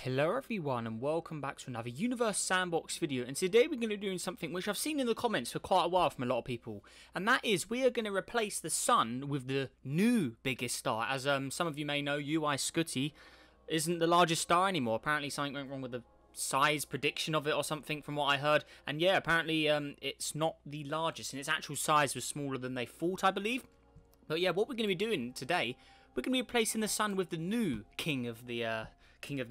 Hello everyone and welcome back to another Universe Sandbox video, and today we're going to be doing something which I've seen in the comments for quite a while from a lot of people, and that is we are going to replace the Sun with the new biggest star. As some of you may know, UI Scuti isn't the largest star anymore. Apparently something went wrong with the size prediction of it or something from what I heard, and yeah, apparently it's not the largest and its actual size was smaller than they thought, I believe. But yeah, what we're going to be doing today, we're going to be replacing the Sun with the new king of the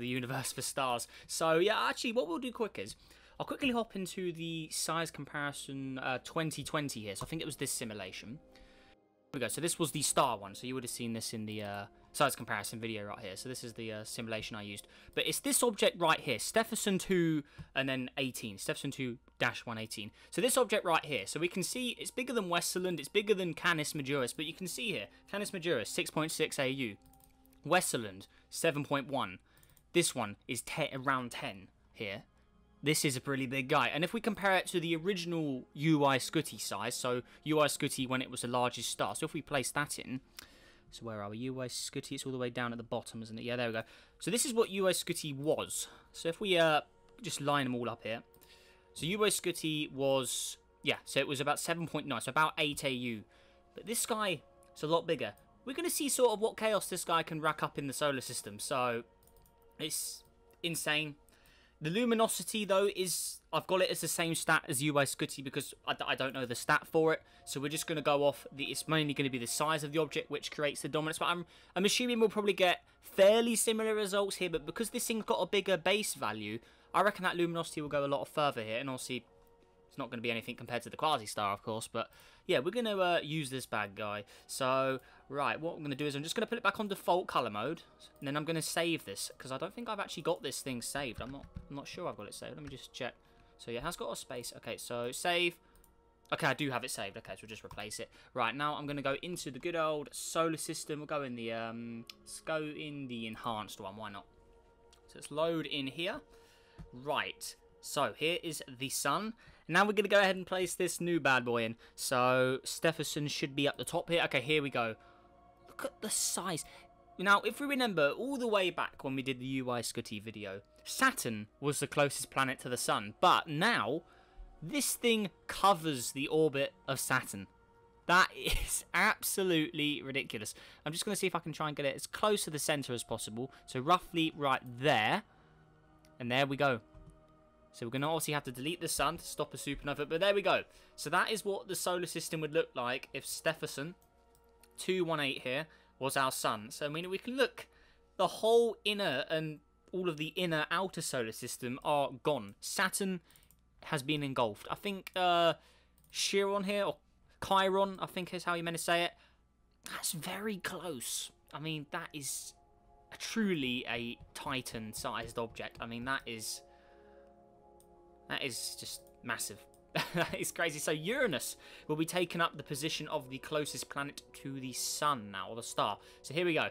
universe for stars. So yeah, actually what we'll do quick is I'll quickly hop into the size comparison 2020 here. So I think it was this simulation. Here we go. So this was the star one, so you would have seen this in the size comparison video right here. So this is the simulation I used, but it's this object right here, Stephenson 2 and then 18, Stephenson 2-118. So this object right here, so we can see it's bigger than Westerland, it's bigger than Canis Majoris, but you can see here Canis Majoris 6.6 AU, Westerland 7.1. This one is around 10 here. This is a pretty big guy. And if we compare it to the original UI Scuti size, so UI Scuti when it was the largest star, so if we place that in, so where are we? UI Scuti, it's all the way down at the bottom, isn't it? Yeah, there we go. So this is what UI Scuti was. So if we just line them all up here. So UI Scuti was, yeah, so it was about 7.9, so about 8 AU. But this guy is a lot bigger. We're going to see sort of what chaos this guy can rack up in the solar system. So it's insane. The luminosity, though, is... I've got it as the same stat as UI Scuti because I don't know the stat for it. So we're just going to go off... It's mainly going to be the size of the object which creates the dominance. But I'm assuming we'll probably get fairly similar results here. But because this thing's got a bigger base value, I reckon that luminosity will go a lot further here. And obviously, it's not going to be anything compared to the quasi-star, of course. But yeah, we're going to use this bad guy. So, right, what I'm going to do is I'm just going to put it back on default color mode. And then I'm going to save this, because I don't think I've actually got this thing saved. I'm not sure I've got it saved. Let me just check. So yeah, it has got a space. Okay, so save. Okay, I do have it saved. Okay, so we'll just replace it. Right, now I'm going to go into the good old solar system. We'll go in the, let's go in the enhanced one. Why not? So let's load in here. Right. So here is the Sun. Now we're going to go ahead and place this new bad boy in. So Stephenson should be at the top here. Okay, here we go. Look at the size. Now, if we remember all the way back when we did the UI Scuti video, Saturn was the closest planet to the Sun. But now, this thing covers the orbit of Saturn. That is absolutely ridiculous. I'm just going to see if I can try and get it as close to the center as possible. So roughly right there. And there we go. So we're going to obviously have to delete the Sun to stop a supernova, but there we go. So that is what the solar system would look like if Stephenson 218 here was our Sun. So I mean, we can look, the whole inner and all of the inner outer solar system are gone. Saturn has been engulfed. I think Chiron here, or Chiron, I think is how you meant to say it. That's very close. I mean, that is truly a Titan-sized object. I mean, that is just massive. That is crazy. So Uranus will be taking up the position of the closest planet to the Sun now, or the star. So here we go.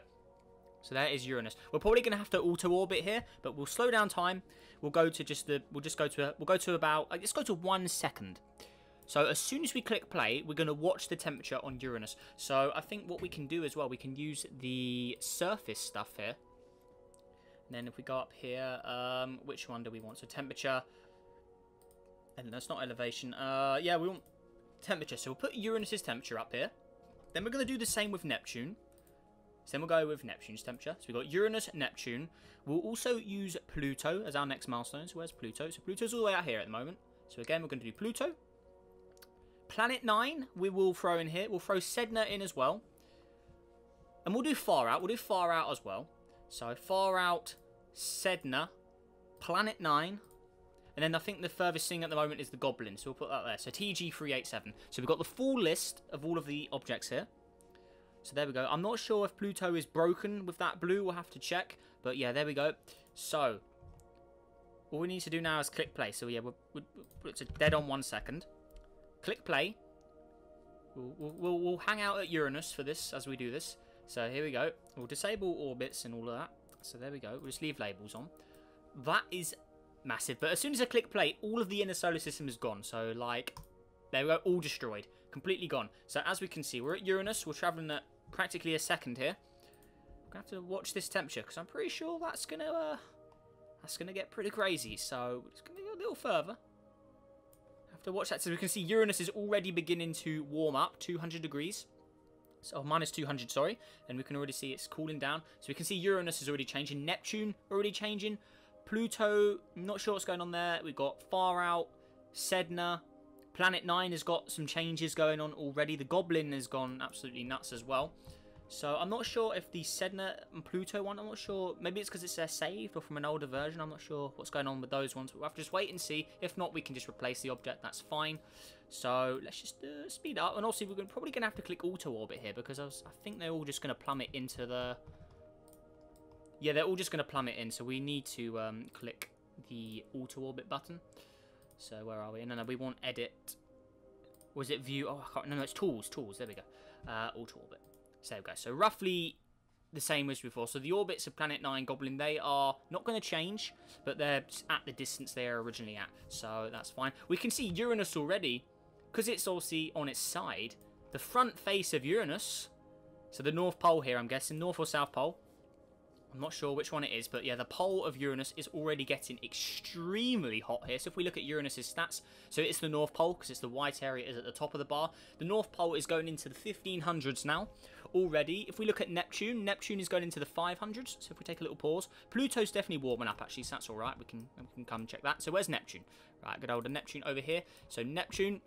So there is Uranus. We're probably going to have to auto orbit here, but we'll slow down time. We'll go to about, let's go to 1 second. So as soon as we click play, we're going to watch the temperature on Uranus. So I think what we can do as well, we can use the surface stuff here. And then if we go up here, which one do we want? So temperature. And that's not elevation. Yeah, we want temperature. So we'll put Uranus's temperature up here. Then we're going to do the same with Neptune. So then we'll go with Neptune's temperature. So we've got Uranus, Neptune. We'll also use Pluto as our next milestone. So where's Pluto? So Pluto's all the way out here at the moment. So again, we're going to do Pluto. Planet 9, we will throw in here. We'll throw Sedna in as well. And we'll do Far Out. We'll do Far Out as well. So Far Out, Sedna, Planet 9. And then I think the furthest thing at the moment is the Goblin. So we'll put that there. So TG387. So we've got the full list of all of the objects here. So there we go. I'm not sure if Pluto is broken with that blue. We'll have to check. But yeah, there we go. So all we need to do now is click play. So yeah, it's dead on 1 second. Click play. We'll hang out at Uranus for this as we do this. So here we go. We'll disable orbits and all of that. So there we go. We'll just leave labels on. That is massive. But as soon as I click play, all of the inner solar system is gone. So like, there we go, all destroyed, completely gone. So as we can see, we're at Uranus. We're traveling at practically a second here. We're gonna have to watch this temperature because I'm pretty sure that's gonna That's going to get pretty crazy. So it's going to go a little further. Have to watch that. So we can see Uranus is already beginning to warm up, 200 degrees. So minus 200, sorry. And we can already see it's cooling down. So we can see Uranus is already changing. Neptune already changing. Pluto, not sure what's going on there. We've got Far Out, Sedna. Planet 9 has got some changes going on already. The Goblin has gone absolutely nuts as well. So I'm not sure if the Sedna and Pluto one, I'm not sure. Maybe it's because it's saved or from an older version. I'm not sure what's going on with those ones. We'll have to just wait and see. If not, we can just replace the object. That's fine. So let's just speed up. And also, we're probably going to have to click auto orbit here because I think they're all just going to plummet into the... Yeah, they're all just going to plummet in. So we need to click the auto orbit button. So where are we? No, we want edit. Was it view? Oh, I can't. No, it's tools. Tools. There we go. Auto orbit. So there we go. So roughly the same as before. So the orbits of Planet 9 Goblin, they are not going to change, but they're at the distance they are originally at. So that's fine. We can see Uranus already, because it's obviously on its side. The front face of Uranus, so the North Pole here, I'm guessing, North or South Pole. I'm not sure which one it is, but yeah, the pole of Uranus is already getting extremely hot here. So if we look at Uranus's stats, so it's the North Pole, because it's the white area is at the top of the bar. The North Pole is going into the 1500s now already. If we look at Neptune, Neptune is going into the 500s. So if we take a little pause, Pluto's definitely warming up actually, so that's all right. We can come and check that. So where's Neptune? Right, good old Neptune over here. So Neptune.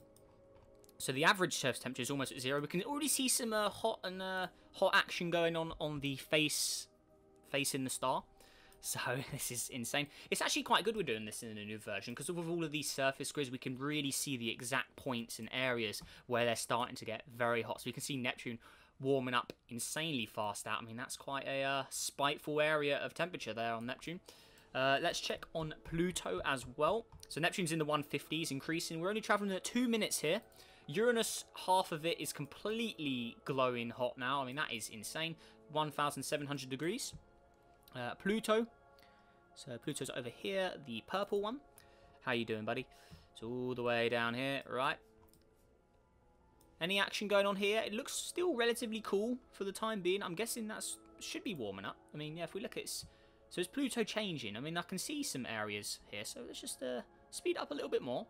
So the average surface temperature is almost at 0. We can already see some hot action going on the facing the star. So this is insane. It's actually quite good we're doing this in a new version, because with all of these surface grids we can really see the exact points and areas where they're starting to get very hot. So we can see Neptune warming up insanely fast out. I mean, that's quite a spiteful area of temperature there on Neptune. Let's check on Pluto as well. So Neptune's in the 150s, increasing. We're only traveling at 2 minutes here. Uranus, half of it is completely glowing hot now. I mean, that is insane. 1,700 degrees. Pluto. So Pluto's over here, the purple one. How you doing, buddy? It's all the way down here, right? Any action going on here? It looks still relatively cool for the time being. I'm guessing that should be warming up. I mean, yeah, if we look at it, so is Pluto changing? I mean, I can see some areas here, so let's just speed up a little bit more.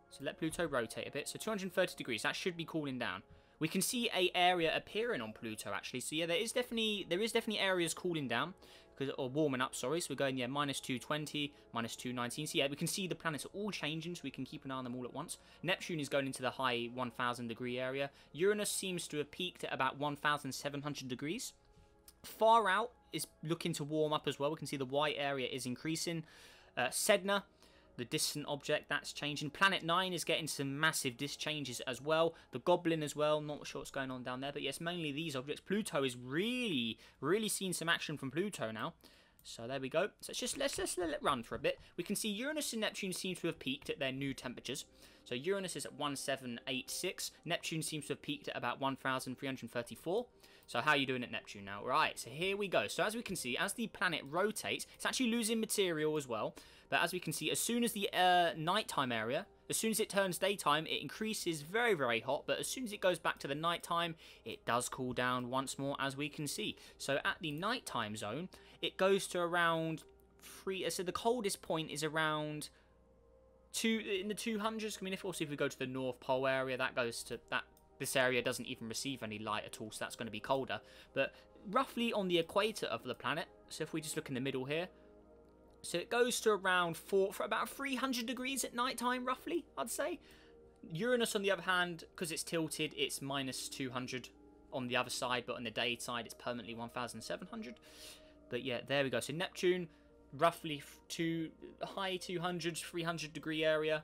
So let Pluto rotate a bit. So 230 degrees, that should be cooling down. We can see a area appearing on Pluto actually. So yeah, there is definitely areas cooling down, or warming up. Sorry. So we're going minus 220, minus 219. So yeah, we can see the planets are all changing, so we can keep an eye on them all at once. Neptune is going into the high 1,000 degree area. Uranus seems to have peaked at about 1,700 degrees. Far Out is looking to warm up as well. We can see the white area is increasing. Sedna, the distant object, that's changing. Planet 9 is getting some massive disk changes as well. The Goblin as well. Not sure what's going on down there. But yes, mainly these objects. Pluto is really seeing some action from Pluto now. So there we go. So let's let it run for a bit. We can see Uranus and Neptune seem to have peaked at their new temperatures. So Uranus is at 1786. Neptune seems to have peaked at about 1334. So how are you doing at Neptune now? Right, so here we go. So as we can see, as the planet rotates, it's actually losing material as well. But as we can see, as soon as the nighttime area, as soon as it turns daytime, it increases very hot. But as soon as it goes back to the nighttime, it does cool down once more, as we can see. So at the nighttime zone, it goes to around 3. So the coldest point is around in the 200s. I mean, if we go to the North Pole area, that goes to that. This area doesn't even receive any light at all, so that's going to be colder. But roughly on the equator of the planet, so if we just look in the middle here, so it goes to around for about 300 degrees at night time, roughly, I'd say. Uranus, on the other hand, because it's tilted, it's minus 200 on the other side, but on the day side, it's permanently 1,700. But yeah, there we go. So Neptune, roughly to high 200s, 300 degree area.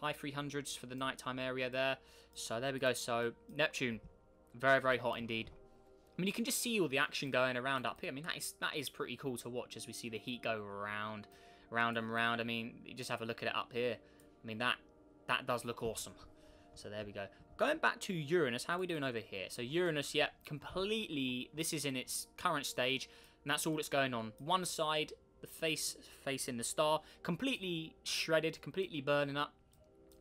High 300s for the nighttime area there. So there we go. So Neptune, very hot indeed. I mean, you can just see all the action going around up here. I mean, that is pretty cool to watch as we see the heat go round and round. I mean, you just have a look at it up here. I mean, that does look awesome. So there we go. Going back to Uranus, how are we doing over here? So Uranus, yeah, completely, this is in its current stage, and that's all that's going on. One side, the facing the star, completely shredded, completely burning up.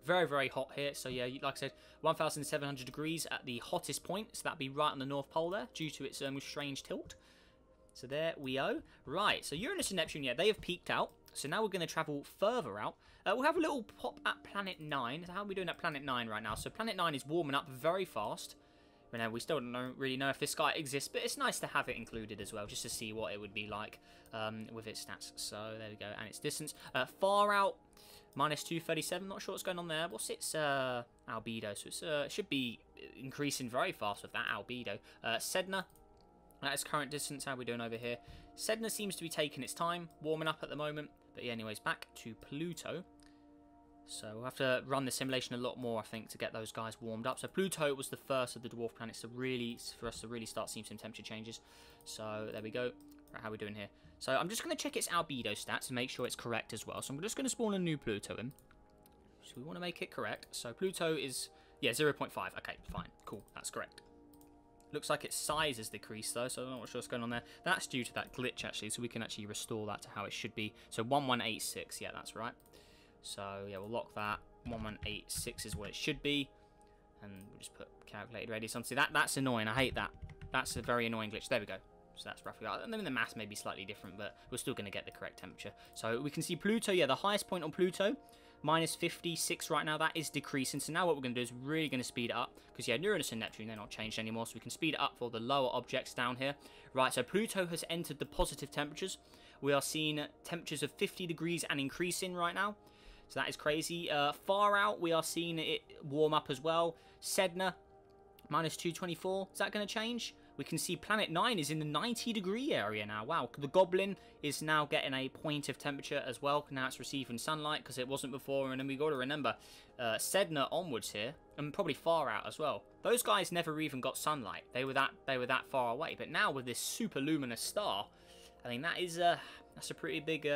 Very hot here. So yeah, like I said, 1,700 degrees at the hottest point. So that'd be right on the North Pole there, due to its strange tilt. So there we go. Right, so Uranus and Neptune, yeah, they have peaked out. So now we're going to travel further out. We'll have a little pop at Planet 9. How are we doing at Planet 9 right now? So Planet 9 is warming up very fast. We still don't really know if this guy exists, but it's nice to have it included as well, just to see what it would be like with its stats. So there we go, and its distance. Far out, -237. Not sure what's going on there. What's its albedo? So it should be increasing very fast with that albedo. Sedna, that is current distance. How are we doing over here? Sedna seems to be taking its time, warming up at the moment. But yeah, anyways, back to Pluto. So we'll have to run the simulation a lot more, I think, to get those guys warmed up. So Pluto was the first of the dwarf planets for us to really start seeing some temperature changes. So there we go. Right, how are we doing here? So I'm just going to check its albedo stats and make sure it's correct as well. So I'm just going to spawn a new Pluto in. So we want to make it correct. So Pluto is, yeah, 0.5. Okay, fine. Cool. That's correct. Looks like its size has decreased though, so I'm not sure what's going on there. That's due to that glitch actually, so we can actually restore that to how it should be. So 1186, yeah, that's right. So yeah, we'll lock that. 1186 is what it should be. And we'll just put calculated radius on. See, that's annoying. I hate that. That's a very annoying glitch. There we go. So that's roughly right. And then the mass may be slightly different, but we're still going to get the correct temperature. So we can see Pluto, yeah, the highest point on Pluto, -56 right now. That is decreasing. So now what we're going to do is really going to speed it up. Because, yeah, Uranus and Neptune, they're not changed anymore. So we can speed it up for the lower objects down here. Right, so Pluto has entered the positive temperatures. We are seeing temperatures of 50 degrees and increasing right now. So that is crazy. Far out, we are seeing it warm up as well. Sedna, -224. Is that going to change? We can see Planet 9 is in the 90-degree area now. Wow, the Goblin is now getting a point of temperature as well. Now it's receiving sunlight because it wasn't before. And then we got to remember, Sedna onwards here, and probably Far Out as well. Those guys never even got sunlight. They were that far away. But now with this super luminous star, I mean that's a pretty big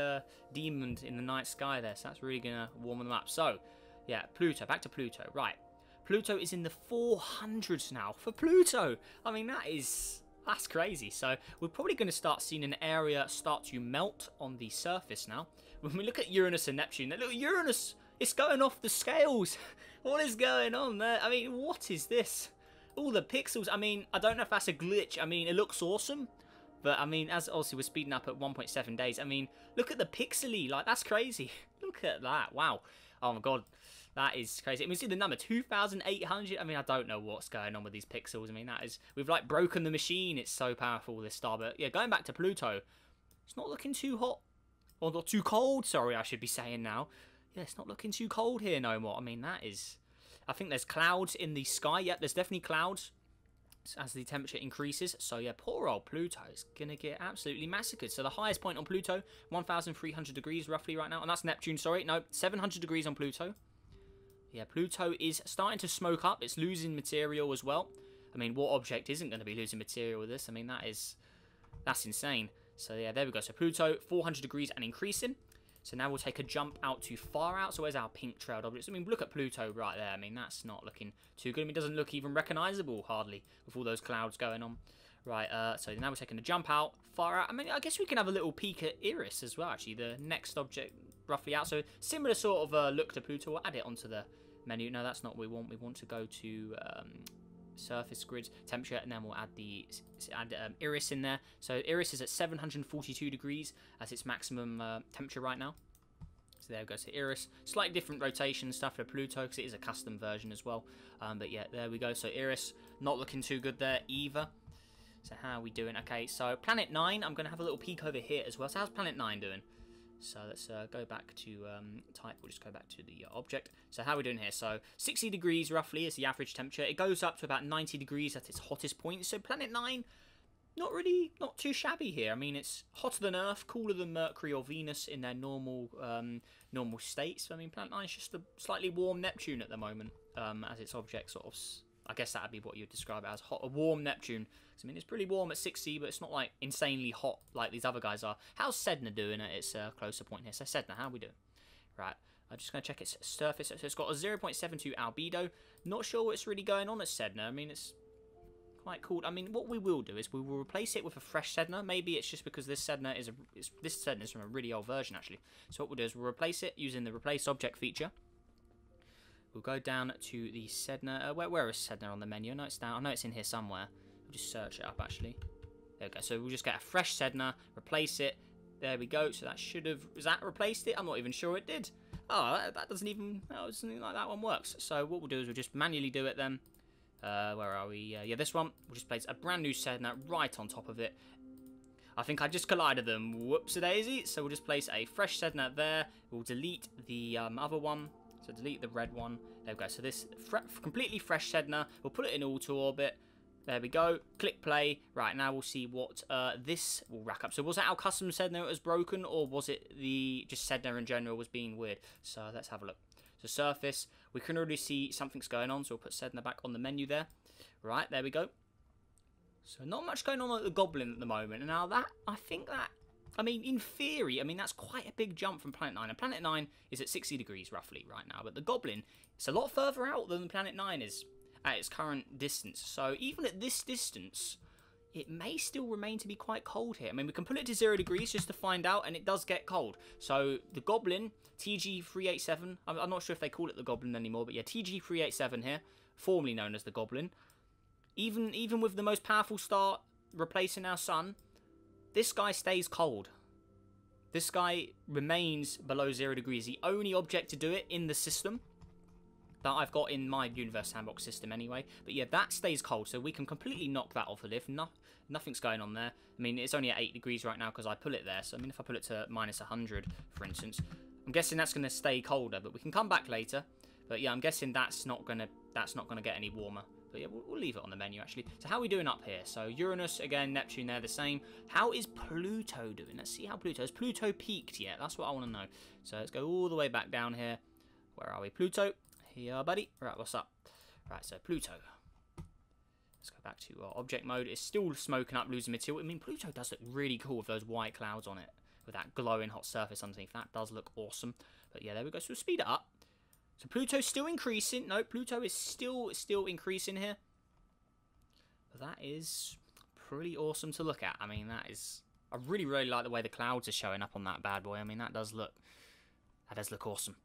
demon in the night sky there. So that's really gonna warm them up. So yeah, Pluto. Back to Pluto. Right. Pluto is in the 400s now for Pluto. I mean, that's crazy. So we're probably going to start seeing an area start to melt on the surface now. When we look at Uranus and Neptune, look, Uranus, it's going off the scales. What is going on there? I mean, what is this? All the pixels. I mean, I don't know if that's a glitch. I mean, it looks awesome. But, I mean, as obviously we're speeding up at 1.7 days. I mean, look at the pixely. Like, that's crazy. Look at that. Wow. Oh, my God. That is crazy. I mean, see the number, 2,800. I mean, I don't know what's going on with these pixels. I mean, we've like broken the machine. It's so powerful, this star. But yeah, going back to Pluto, it's not looking too hot. Or not too cold, sorry, I should be saying now. Yeah, it's not looking too cold here no more. I mean, I think there's clouds in the sky. Yep, there's definitely clouds as the temperature increases. So yeah, poor old Pluto is going to get absolutely massacred. So the highest point on Pluto, 1,300 degrees roughly right now. And that's Neptune, sorry. No, 700 degrees on Pluto. Yeah, Pluto is starting to smoke up. It's losing material as well. I mean, what object isn't going to be losing material with this? I mean, that's insane. So yeah, there we go. So Pluto, 400 degrees and increasing. So now we'll take a jump out to Far Out. So where's our pink trailed objects? I mean, look at Pluto right there. I mean, that's not looking too good. I mean, it doesn't look even recognizable hardly with all those clouds going on. Right, so now we're taking a jump out, Far Out. I mean, I guess we can have a little peek at Eris as well, actually. The next object roughly out. So similar sort of look to Pluto. We'll add it onto the menu. No, that's not what we want. We want to go to surface grid temperature, and then we'll add Eris in there. So Eris is at 742 degrees as its maximum temperature right now. So there we go. So Eris, slightly different rotation stuff for Pluto because it is a custom version as well. But yeah, there we go. So Eris not looking too good there either. So how are we doing? Okay, so Planet 9, I'm going to have a little peek over here as well. So how's Planet 9 doing? So let's go back to type. We'll just go back to the object. So how are we doing here? So 60 degrees roughly is the average temperature. It goes up to about 90 degrees at its hottest point. So Planet 9, not too shabby here. I mean, it's hotter than Earth, cooler than Mercury or Venus in their normal state. So I mean, Planet 9 is just a slightly warm Neptune at the moment as its object sort of. I guess that would be what you'd describe it as, a warm Neptune. I mean, it's pretty warm at 60, but it's not like insanely hot like these other guys are. How's Sedna doing at its closer point here? So Sedna, how are we doing? Right, I'm just going to check its surface. So it's got a 0.72 albedo. Not sure what's really going on at Sedna. I mean, it's quite cool. I mean, what we will do is we will replace it with a fresh Sedna. Maybe it's just because this Sedna is from a really old version, actually. So what we'll do is we'll replace it using the replace object feature. We'll go down to the Sedna. Where is Sedna on the menu? I know it's down. I know it's in here somewhere. We'll just search it up, actually. There we go. So we'll just get a fresh Sedna, replace it. There we go. So that should have... Has that replaced it? I'm not even sure it did. Oh, that doesn't even... Oh, something like that one works. So what we'll do is we'll just manually do it then. Where are we? Yeah, this one. We'll just place a brand new Sedna right on top of it. I think I just collided them. Whoops-a-daisy. So we'll just place a fresh Sedna there. We'll delete the other one. So delete the red one. There we go. So this completely fresh Sedna. We'll put it in auto orbit. There we go. Click play. Right, now we'll see what this will rack up. So was that our custom Sedna that was broken, or was it the just Sedna in general was being weird? So let's have a look. So surface. We can already see something's going on, so we'll put Sedna back on the menu there. Right, there we go. So not much going on with the Goblin at the moment. And now that, I think that, I mean, in theory, I mean, that's quite a big jump from Planet 9. And Planet 9 is at 60 degrees roughly right now. But the Goblin, it's a lot further out than Planet 9 is at its current distance. So even at this distance, it may still remain to be quite cold here. I mean, we can put it to 0 degrees just to find out, and it does get cold. So the Goblin, TG387, I'm not sure if they call it the Goblin anymore, but yeah, TG387 here, formerly known as the Goblin. Even with the most powerful star replacing our sun, this guy stays cold. This guy remains below 0 degrees. The only object to do it in the system that I've got in my Universe Sandbox system anyway. But yeah, that stays cold, so we can completely knock that off the lift. Nothing's going on there. I mean, it's only at 8 degrees right now because I put it there. So I mean, if I put it to minus 100, for instance, I'm guessing that's going to stay colder. But we can come back later. But yeah, I'm guessing that's not gonna get any warmer. But yeah, we'll leave it on the menu, actually. So how are we doing up here? So Uranus, again, Neptune, they're the same. How is Pluto doing? Let's see how Pluto... Has Pluto peaked yet? That's what I want to know. So let's go all the way back down here. Where are we? Pluto. Here, buddy. Right, what's up? Right, so Pluto. Let's go back to our object mode. It's still smoking up, losing material. I mean, Pluto does look really cool with those white clouds on it. With that glowing hot surface underneath. That does look awesome. But yeah, there we go. So we'll speed it up. So Pluto's still increasing. No, Pluto is still increasing here. But that is pretty awesome to look at. I mean, that is... I really like the way the clouds are showing up on that bad boy. I mean, that does look awesome.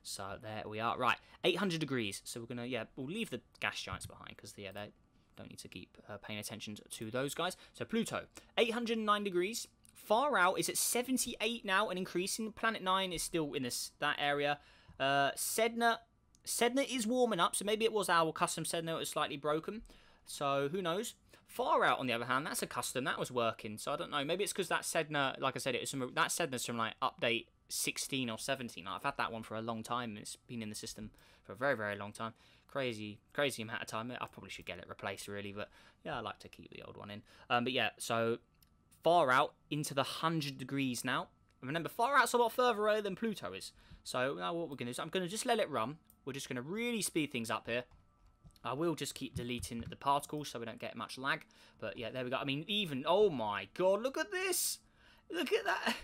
So there we are. Right, 800 degrees. So we're going to, yeah, we'll leave the gas giants behind because, yeah, they don't need to keep paying attention to those guys. So Pluto, 809 degrees. Far out is at 78 now and increasing. Planet 9 is still in that area. Sedna is warming up, so maybe it was our custom Sedna that was slightly broken, so who knows. Far out, on the other hand, that's a custom, that was working, so I don't know, maybe it's because that Sedna, like I said, that Sedna's from like update 16 or 17. I've had that one for a long time, and it's been in the system for a very long time. Crazy amount of time. I probably should get it replaced, really, but yeah, I like to keep the old one in. But yeah, so far out into the 100 degrees now. Remember, far out's a lot further away than Pluto is. So now what we're going to do is I'm going to just let it run. We're just going to really speed things up here. I will just keep deleting the particles so we don't get much lag. But yeah, there we go. I mean, even... Oh my god, look at this! Look at that!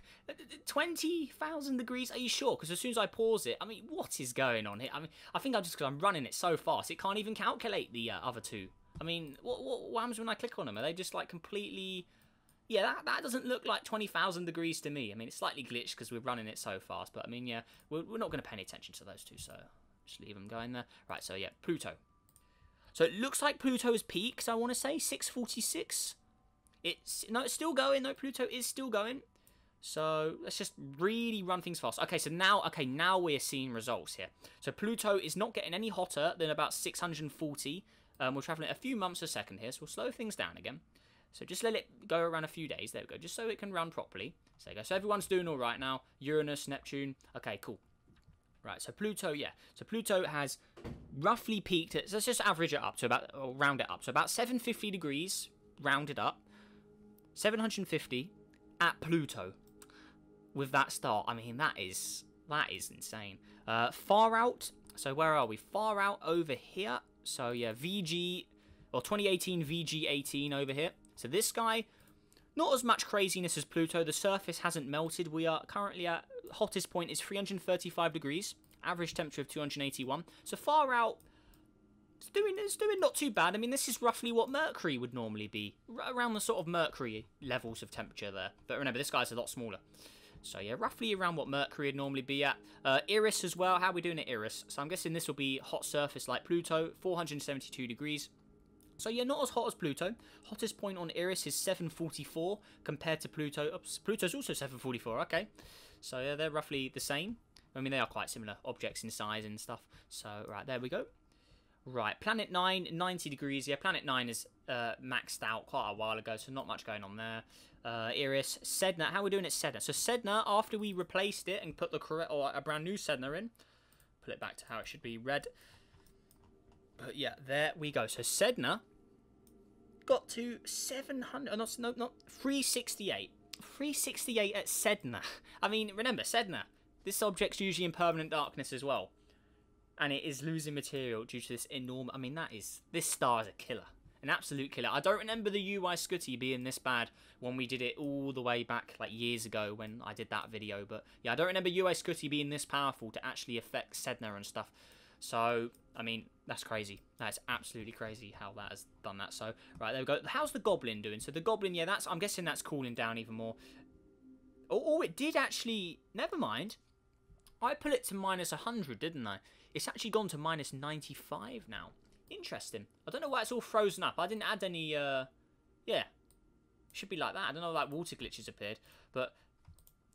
20,000 degrees. Are you sure? Because as soon as I pause it, I mean, what is going on here? I mean, I think I'm just because I'm running it so fast, it can't even calculate the other two. I mean, what happens when I click on them? Are they just like completely... Yeah, that doesn't look like 20,000 degrees to me. I mean, it's slightly glitched because we're running it so fast. But, I mean, yeah, we're not going to pay any attention to those two. So, just leave them going there. Right, so, yeah, Pluto. So, it looks like Pluto's peaks, I want to say. 646. No, it's still going. No, Pluto is still going. So, let's just really run things fast. Okay, so now we're seeing results here. So, Pluto is not getting any hotter than about 640. We're traveling at a few months a second here. So, we'll slow things down again. So just let it go around a few days. There we go. Just so it can run properly. So there you go. So everyone's doing all right now. Uranus, Neptune. Okay, cool. Right, so Pluto, yeah. So Pluto has roughly peaked at... So let's just average it up to about... Or round it up. So about 750 degrees, rounded up. 750 at Pluto. With that start. I mean, that is insane. Far out. So where are we? Far out over here. So yeah, VG... Or 2018 VG18 over here. So this guy, not as much craziness as Pluto. The surface hasn't melted. We are currently at hottest point is 335 degrees. Average temperature of 281. So far out, it's doing not too bad. I mean, this is roughly what Mercury would normally be. Around the sort of Mercury levels of temperature there. But remember, this guy's a lot smaller. So yeah, roughly around what Mercury would normally be at. Eris as well. How are we doing at Eris? So I'm guessing this will be hot surface like Pluto. 472 degrees. So yeah, not as hot as Pluto. Hottest point on Eris is 744 compared to Pluto. Oops, Pluto's also 744, okay. So yeah, they're roughly the same. I mean, they are quite similar objects in size and stuff. So, right, there we go. Right, Planet 9, 90 degrees. Yeah, Planet 9 is maxed out quite a while ago, so not much going on there. Eris, Sedna. How are we doing at Sedna? So Sedna, after we replaced it and put the correct, or a brand new Sedna in, put it back to how it should be, red. But yeah, there we go. So Sedna got to 700, not 368. 368 at Sedna. I mean, remember, Sedna, this object's usually in permanent darkness as well. And it is losing material due to this enormous... I mean, this star is a killer. An absolute killer. I don't remember the UI Scutty being this bad when we did it all the way back, like, years ago when I did that video. But, yeah, I don't remember UI Scutty being this powerful to actually affect Sedna and stuff. So, I mean, that's crazy. That's absolutely crazy how that has done that. So, right, there we go. How's the Goblin doing? So, the Goblin, yeah, I'm guessing that's cooling down even more. Oh, it did actually... Never mind. I put it to minus 100, didn't I? It's actually gone to minus 95 now. Interesting. I don't know why it's all frozen up. I didn't add any, yeah. Should be like that. I don't know, like water glitches appeared. But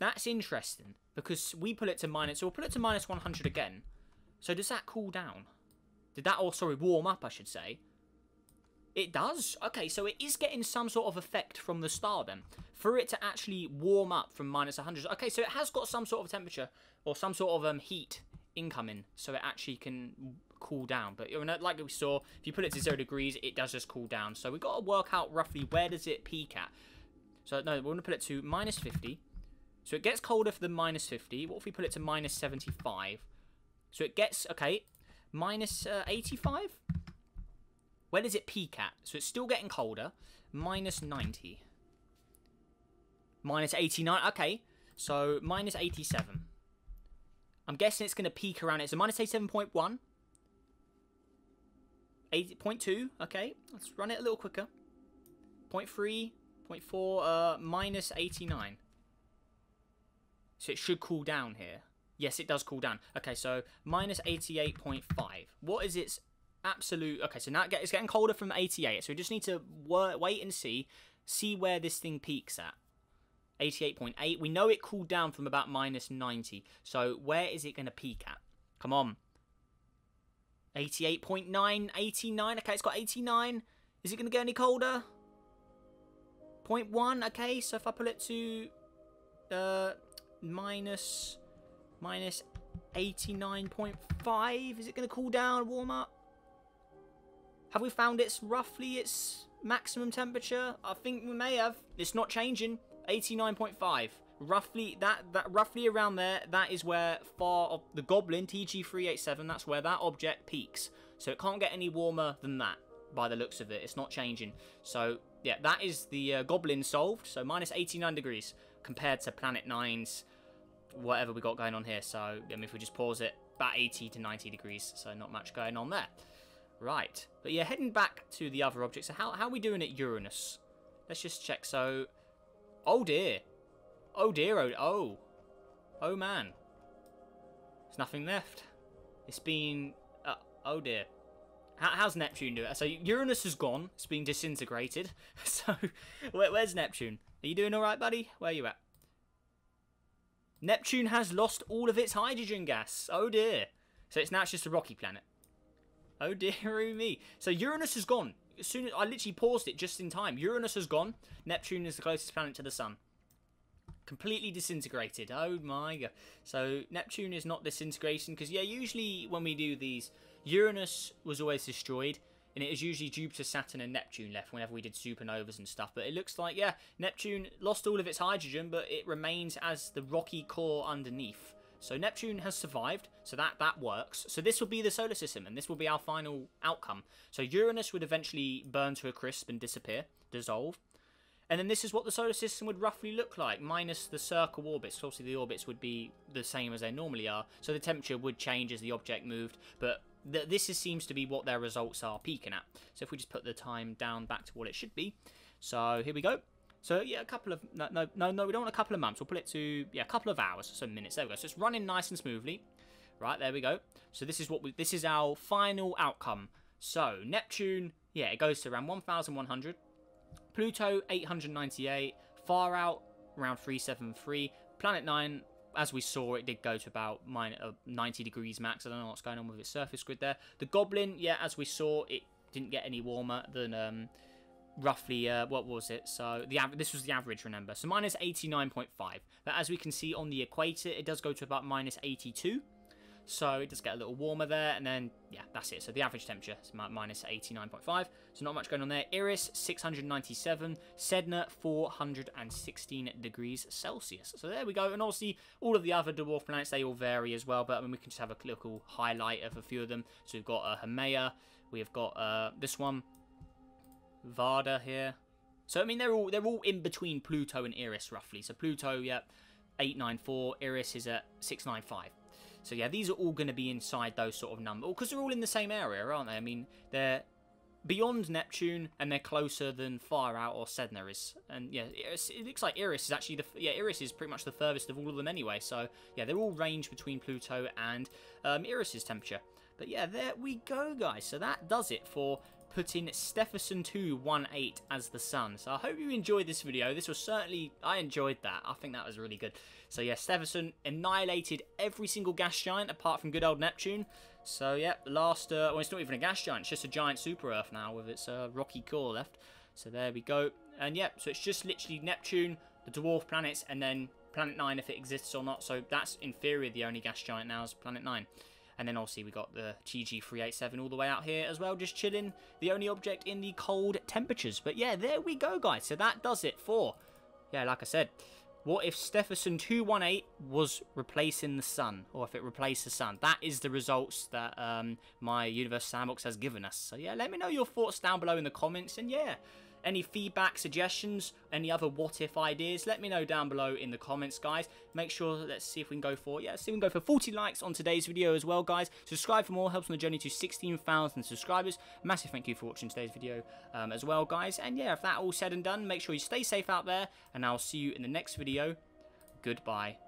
that's interesting because we put it to minus... So we'll put it to minus 100 again. So does that cool down? Did that... Oh, sorry, warm up, I should say. It does? Okay, so it is getting some sort of effect from the star then. For it to actually warm up from minus 100. Okay, so it has got some sort of temperature or some sort of heat incoming. So it actually can cool down. But like we saw, if you put it to 0 degrees, it does just cool down. So we've got to work out roughly where does it peak at. So no, we're going to put it to minus 50. So it gets colder for the minus 50. What if we put it to minus 75? So it gets, okay, minus 85? Where does it peak at? So it's still getting colder. Minus 90. Minus 89. Okay. So minus 87. I'm guessing it's going to peak around it. So minus 87.1. 8.2. Okay. Let's run it a little quicker. 0.3. 0.4. Minus 89. So it should cool down here. Yes, it does cool down. Okay, so minus 88.5. What is its... absolute... Okay, so now it's getting colder from 88. So we just need to wait and see where this thing peaks at. 88.8. We know it cooled down from about minus 90. So where is it going to peak at? Come on. 88.9, 89. Okay, it's got 89. Is it going to get any colder? 0.1. Okay, so if I put it to minus 89.5, is it going to cool down, warm up? Have we found its maximum temperature? I think we may have. It's not changing. 89.5. Roughly roughly around there. That is where the Goblin TG387. That's where that object peaks. So it can't get any warmer than that by the looks of it. It's not changing. So yeah, that is the Goblin solved. So minus 89 degrees compared to Planet 9's whatever we got going on here. So I mean, if we just pause it, about 80 to 90 degrees. So not much going on there. Right, but yeah, heading back to the other objects. So how are we doing at Uranus? Let's just check. So, oh dear, oh dear, oh man, there's nothing left. It's been, oh dear. How's Neptune doing? So Uranus is gone. It's been disintegrated. So where's Neptune? Are you doing all right, buddy? Where are you at? Neptune has lost all of its hydrogen gas. Oh dear. So it's now just a rocky planet. Oh dear me. So Uranus is gone. As soon as I literally paused it just in time. Uranus is gone. Neptune is the closest planet to the sun. Completely disintegrated. Oh my god. So Neptune is not disintegrating because yeah, usually when we do these, Uranus was always destroyed. And it is usually Jupiter, Saturn and Neptune left whenever we did supernovas and stuff. But it looks like, yeah, Neptune lost all of its hydrogen, but it remains as the rocky core underneath. So Neptune has survived, so that works. So this will be the solar system, and this will be our final outcome. So Uranus would eventually burn to a crisp and disappear, dissolve. And then this is what the solar system would roughly look like, minus the circle orbits. Obviously the orbits would be the same as they normally are, so the temperature would change as the object moved, but this seems to be what their results are peaking at. So if we just put the time down back to what it should be. So here we go. So yeah, a couple of, no, we don't want a couple of months. We'll put it to, yeah, a couple of hours, so minutes. There we go. So it's running nice and smoothly. Right, there we go. So this is our final outcome. So Neptune, yeah, it goes to around 1,100. Pluto, 898. Far out, around 373. Planet 9, as we saw, it did go to about 90 degrees max. I don't know what's going on with its surface grid there. The Goblin, yeah, as we saw, it didn't get any warmer than roughly, what was it? So this was the average, remember. So minus 89.5. But as we can see on the equator, it does go to about minus 82. So it does get a little warmer there, and then, yeah, that's it. So the average temperature is minus 89.5. So not much going on there. Eris, 697. Sedna, 416 degrees Celsius. So there we go. And obviously, all of the other dwarf planets, they all vary as well. But I mean, we can just have a little highlight of a few of them. So we've got Haumea. We've got this one, Varda here. So I mean, they're all in between Pluto and Eris roughly. So Pluto, yeah, 894. Eris is at 695. So yeah, these are all going to be inside those sort of numbers, because they're all in the same area, aren't they? I mean, they're beyond Neptune, and they're closer than Far Out or Sedna is. And yeah, it looks like Eris is actually Eris is pretty much the furthest of all of them anyway. So yeah, they're all range between Pluto and Eris's temperature. But yeah, there we go, guys. So that does it for putting Stephenson 218 as the sun. So I hope you enjoyed this video. This was certainly, I enjoyed that. I think that was really good. So yeah, Stephenson annihilated every single gas giant apart from good old Neptune. So yeah, the last, well, it's not even a gas giant, it's just a giant super Earth now with its rocky core left. So there we go. And yeah, so it's just literally Neptune, the dwarf planets, and then Planet 9 if it exists or not. So that's in theory the only gas giant now is Planet 9. And then obviously we got the TG387 all the way out here as well, just chilling. The only object in the cold temperatures. But yeah, there we go, guys. So that does it for, yeah, like I said, what if Stephenson 218 was replacing the sun? Or if it replaced the sun? That is the results that my Universe Sandbox has given us. So yeah, let me know your thoughts down below in the comments. And yeah, any feedback, suggestions, any other what if ideas, let me know down below in the comments, guys. Make sure, let's see if we can go for, yeah, let's see if we can go for 40 likes on today's video as well, guys. Subscribe for more, helps on the journey to 16,000 subscribers. Massive thank you for watching today's video as well, guys. And yeah, if that all said and done, make sure you stay safe out there, and I'll see you in the next video. Goodbye.